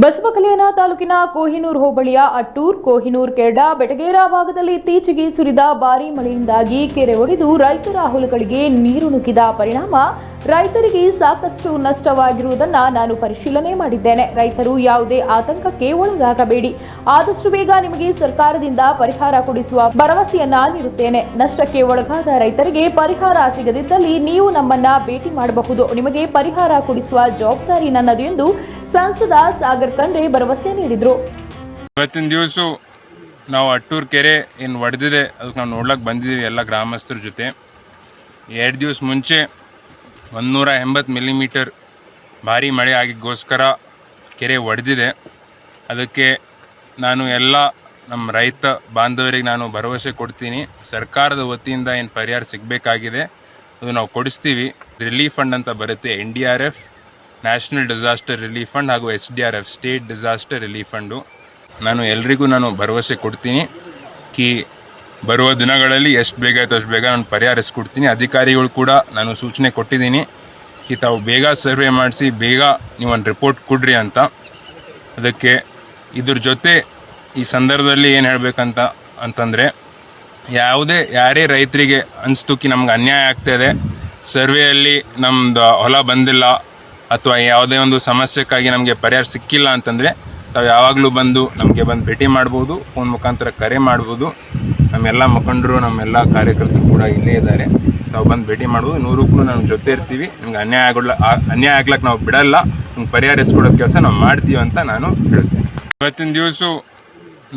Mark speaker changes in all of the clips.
Speaker 1: ಬಸವಕಲ್ಯಾಣ ತಾಲೂಕಿನ ಕೊಹಿನೂರು ಹೋಬಳಿಯ ಅಟ್ಟೂರ್, ಕೊಹಿನೂರು, ಕೆರಡ, ಬೆಟಗೇರ ಭಾಗದಲ್ಲಿ ಇತ್ತೀಚೆಗೆ ಸುರಿದ ಭಾರೀ ಮಳೆಯಿಂದಾಗಿ ಕೆರೆ ಒಡೆದು ರೈತರ ಹೊಲಗಳಿಗೆ ನೀರು ನುಗ್ಗಿದ ಪರಿಣಾಮ ರೈತರಿಗೆ ಸಾಕಷ್ಟು ನಷ್ಟವಾಗಿರುವುದನ್ನು ನಾನು ಪರಿಶೀಲನೆ ಮಾಡಿದ್ದೇನೆ. ರೈತರು ಯಾವುದೇ ಆತಂಕಕ್ಕೆ ಒಳಗಾಗಬೇಡಿ. ಆದಷ್ಟು ಬೇಗ ನಿಮಗೆ ಸರ್ಕಾರದಿಂದ ಪರಿಹಾರ ಕೊಡಿಸುವ ಭರವಸೆಯನ್ನ ನೀಡುತ್ತೇನೆ. ನಷ್ಟಕ್ಕೆ ಒಳಗಾದ ರೈತರಿಗೆ ಪರಿಹಾರ ಸಿಗದಿದ್ದಲ್ಲಿ ನೀವು ನಮ್ಮನ್ನ ಭೇಟಿ ಮಾಡಬಹುದು. ನಿಮಗೆ ಪರಿಹಾರ ಕೊಡಿಸುವ ಜವಾಬ್ದಾರಿ ನನ್ನದು ಎಂದು ಸಂಸದ ಸಾಗರ್ ಖಂಡ್ರೆ ಭರವಸೆ ನೀಡಿದರು.
Speaker 2: ಇವತ್ತಿನ ದಿವಸ ನಾವು ಅಟ್ಟೂರ್ ಕೆರೆ ಏನು ಒಡೆದಿದೆ ಅದಕ್ಕೆ ನಾವು ನೋಡ್ಲಕ್ಕೆ ಬಂದಿದ್ದೀವಿ ಎಲ್ಲ ಗ್ರಾಮಸ್ಥರ ಜೊತೆ. 2 ದಿವಸ ಮುಂಚೆ 180 ಮಿಲಿಮೀಟರ್ ಭಾರಿ ಮಳೆ ಆಗಿಗೋಸ್ಕರ ಕೆರೆ ಒಡೆದಿದೆ. ಅದಕ್ಕೆ ನಾನು ಎಲ್ಲ ನಮ್ಮ ರೈತ ಬಾಂಧವರಿಗೆ ನಾನು ಭರವಸೆ ಕೊಡ್ತೀನಿ. ಸರ್ಕಾರದ ವತಿಯಿಂದ ಏನು ಪರಿಹಾರ ಸಿಗಬೇಕಾಗಿದೆ ಅದು ನಾವು ಕೊಡಿಸ್ತೀವಿ. ರಿಲೀಫ್ ಫಂಡ್ ಅಂತ ಬರುತ್ತೆ, NDRF national disaster relief fund ಹಾಗೂ SDRF state disaster relief fund. ನಾನು ಎಲ್ರಿಗೂ ನಾನು ಭರವಸೆ ಕೊಡ್ತೀನಿ ಕಿ ಬರುವ ದಿನಗಳಲ್ಲಿ ಎಷ್ಟು ಬೇಗ ಆಯ್ತು ಅಷ್ಟು ಬೇಗ ನಾನು ಪರಿಹರಿಸ್ಕೊಡ್ತೀನಿ. ಅಧಿಕಾರಿಗಳು ಕೂಡ ನಾನು ಸೂಚನೆ ಕೊಟ್ಟಿದ್ದೀನಿ ಕಿ ತಾವು ಬೇಗ ಸರ್ವೆ ಮಾಡಿಸಿ ಬೇಗ ನೀವೊಂದು ರಿಪೋರ್ಟ್ ಕೊಡ್ರಿ ಅಂತ. ಅದಕ್ಕೆ ಇದ್ರ ಜೊತೆ ಈ ಸಂದರ್ಭದಲ್ಲಿ ಏನು ಅಂತಂದರೆ ಯಾರೇ ರೈತರಿಗೆ ಅನಿಸ್ತುಕಿ ನಮ್ಗೆ ಅನ್ಯಾಯ ಆಗ್ತಾಯಿದೆ, ಸರ್ವೆಯಲ್ಲಿ ನಮ್ದು ಹೊಲ ಬಂದಿಲ್ಲ ಅಥವಾ ಯಾವುದೇ ಒಂದು ಸಮಸ್ಯೆಗಾಗಿ ನಮಗೆ ಪರಿಹಾರ ಸಿಕ್ಕಿಲ್ಲ ಅಂತಂದರೆ ತಾವು ಯಾವಾಗಲೂ ನಮಗೆ ಬಂದು ಭೇಟಿ ಮಾಡ್ಬೋದು, ಫೋನ್ ಮುಖಾಂತರ ಕರೆ ಮಾಡ್ಬೋದು. ನಮ್ಮೆಲ್ಲ ಮುಖಂಡರು ನಮ್ಮೆಲ್ಲ ಕಾರ್ಯಕರ್ತರು ಕೂಡ ಇಲ್ಲೇ ಇದ್ದಾರೆ. ತಾವು ಬಂದು ಭೇಟಿ ಮಾಡ್ಬೋದು. 100ಕ್ಕೂ ನಮ್ಮ ಜೊತೆ ಇರ್ತೀವಿ. ನಿಮ್ಗೆ ಅನ್ಯಾಯ ಆಗ್ಲಕ್ಕೆ ನಾವು ಬಿಡಲ್ಲ. ನಿಮ್ಗೆ ಪರಿಹಾರಿಸ್ಕೊಡೋ ಕೆಲಸ ನಾವು ಮಾಡ್ತೀವಿ ಅಂತ ನಾನು ಹೇಳ್ತೇನೆ. ಇವತ್ತಿನ ದಿವಸ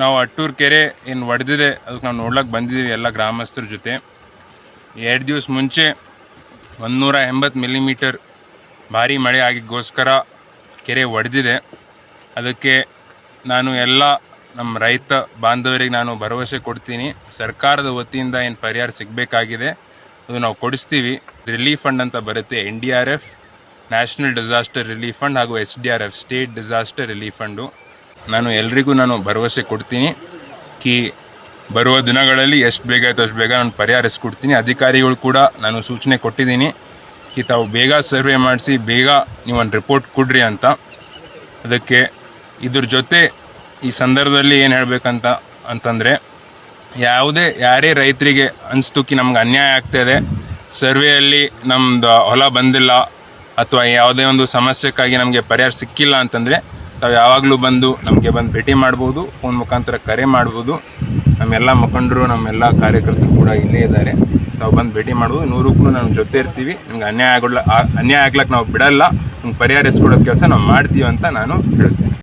Speaker 2: ನಾವು ಅಟ್ಟೂರ್ ಕೆರೆ ಏನು ಒಡೆದಿದೆ ಅದಕ್ಕೆ ನಾವು ನೋಡ್ಲಕ್ಕೆ ಬಂದಿದ್ದೀವಿ ಎಲ್ಲ ಗ್ರಾಮಸ್ಥರ ಜೊತೆ. 2 ದಿವಸ ಮುಂಚೆ 180 ಮಿಲಿಮೀಟರ್ ಭಾರಿ ಮಳೆ ಆಗಿಗೋಸ್ಕರ ಕೆರೆ ಒಡೆದಿದೆ. ಅದಕ್ಕೆ ನಾನು ಎಲ್ಲ ನಮ್ಮ ರೈತ ಬಾಂಧವರಿಗೆ ನಾನು ಭರವಸೆ ಕೊಡ್ತೀನಿ. ಸರ್ಕಾರದ ವತಿಯಿಂದ ಏನು ಪರಿಹಾರ ಸಿಗಬೇಕಾಗಿದೆ ಅದು ನಾವು ಕೊಡಿಸ್ತೀವಿ. ರಿಲೀಫ್ ಫಂಡ್ ಅಂತ ಬರುತ್ತೆ, NDRF national disaster relief fund ಹಾಗೂ SDRF state disaster relief fund. ನಾನು ಎಲ್ರಿಗೂ ನಾನು ಭರವಸೆ ಕೊಡ್ತೀನಿ ಕಿ ಬರುವ ದಿನಗಳಲ್ಲಿ ಎಷ್ಟು ಬೇಗ ಆಯ್ತು ಅಷ್ಟು ಬೇಗ ನಾನು ಪರಿಹರಿಸ್ಕೊಡ್ತೀನಿ. ಅಧಿಕಾರಿಗಳು ಕೂಡ ನಾನು ಸೂಚನೆ ಕೊಟ್ಟಿದ್ದೀನಿ ಕಿ ತಾವು ಬೇಗ ಸರ್ವೆ ಮಾಡಿಸಿ ಬೇಗ ನೀವೊಂದು ರಿಪೋರ್ಟ್ ಕೊಡ್ರಿ ಅಂತ. ಅದಕ್ಕೆ ಇದ್ರ ಜೊತೆ ಈ ಸಂದರ್ಭದಲ್ಲಿ ಏನು ಅಂತಂದರೆ ಯಾರೇ ರೈತರಿಗೆ ಅನಿಸ್ತುಕಿ ನಮ್ಗೆ ಅನ್ಯಾಯ ಆಗ್ತಾಯಿದೆ, ಸರ್ವೆಯಲ್ಲಿ ನಮ್ದು ಹೊಲ ಬಂದಿಲ್ಲ ಅಥವಾ ಯಾವುದೇ ಒಂದು ಸಮಸ್ಯೆಗಾಗಿ ನಮಗೆ ಪರಿಹಾರ ಸಿಕ್ಕಿಲ್ಲ ಅಂತಂದರೆ ತಾವು ಯಾವಾಗಲೂ ನಮಗೆ ಬಂದು ಭೇಟಿ ಮಾಡ್ಬೋದು, ಫೋನ್ ಮುಖಾಂತರ ಕರೆ ಮಾಡ್ಬೋದು. ನಮ್ಮೆಲ್ಲ ಮುಖಂಡರು ನಮ್ಮೆಲ್ಲ ಕಾರ್ಯಕರ್ತರು ಕೂಡ ಇಲ್ಲೇ ಇದ್ದಾರೆ. ತಾವು ಬಂದು ಭೇಟಿ ಮಾಡ್ಬೋದು. 100ಕ್ಕೂ ನಮ್ಮ ಜೊತೆ ಇರ್ತೀವಿ. ನಿಮ್ಗೆ ಅನ್ಯಾಯ ಆಗ್ಲಕ್ಕೆ ನಾವು ಬಿಡಲ್ಲ. ನಿಮ್ಗೆ ಪರಿಹಾರಿಸ್ಕೊಡೋ ಕೆಲಸ ನಾವು ಮಾಡ್ತೀವಿ ಅಂತ ನಾನು ಹೇಳ್ತೇನೆ.